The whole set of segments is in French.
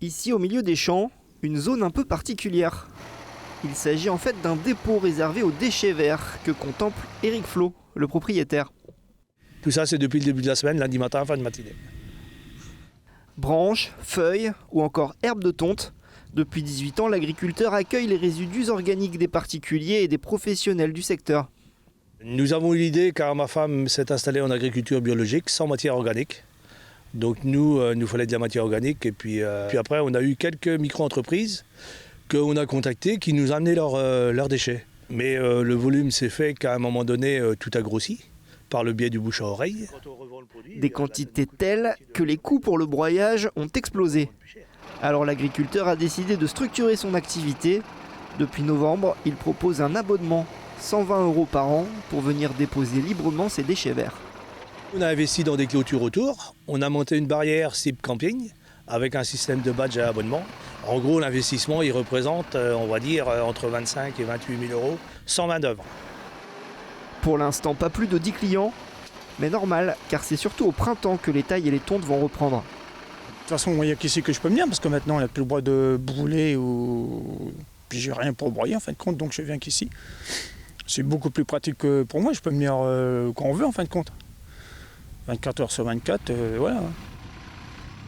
Ici, au milieu des champs, une zone un peu particulière. Il s'agit en fait d'un dépôt réservé aux déchets verts que contemple Éric Flo, le propriétaire. Tout ça, c'est depuis le début de la semaine, lundi matin, fin de matinée. Branches, feuilles ou encore herbes de tonte. Depuis 18 ans, l'agriculteur accueille les résidus organiques des particuliers et des professionnels du secteur. Nous avons eu l'idée, car ma femme s'est installée en agriculture biologique, sans matière organique. Donc nous fallait de la matière organique. Et puis après, on a eu quelques micro-entreprises qu'on a contactées qui nous amenaient leurs déchets. Mais le volume s'est fait qu'à un moment donné, tout a grossi par le biais du bouche à oreille. Des quantités telles que les coûts pour le broyage ont explosé. Alors l'agriculteur a décidé de structurer son activité. Depuis novembre, il propose un abonnement 120 € par an pour venir déposer librement ses déchets verts. On a investi dans des clôtures autour, on a monté une barrière SIP camping avec un système de badge à abonnement. En gros, l'investissement, il représente, on va dire, entre 25 et 28 000 € sans main d'œuvre. Pour l'instant, pas plus de 10 clients, mais normal, car c'est surtout au printemps que les tailles et les tontes vont reprendre. De toute façon, il n'y a qu'ici que je peux venir, parce que maintenant, il n'y a plus le droit de brûler ou... Puis j'ai rien pour broyer, en fin de compte, donc je viens qu'ici. C'est beaucoup plus pratique que pour moi, je peux venir quand on veut, en fin de compte. 24 heures sur 24, voilà.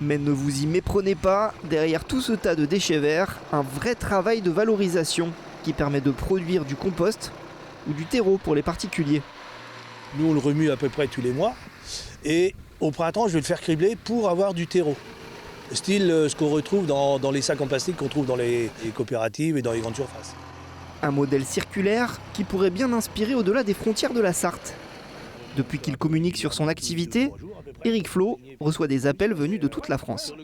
Mais ne vous y méprenez pas, derrière tout ce tas de déchets verts, un vrai travail de valorisation qui permet de produire du compost ou du terreau pour les particuliers. Nous, on le remue à peu près tous les mois. Et au printemps, je vais le faire cribler pour avoir du terreau. Style ce qu'on retrouve dans les sacs en plastique qu'on trouve dans les coopératives et dans les grandes surfaces. Un modèle circulaire qui pourrait bien inspirer au-delà des frontières de la Sarthe. Depuis qu'il communique sur son activité, Éric Flo reçoit des appels venus de toute la France.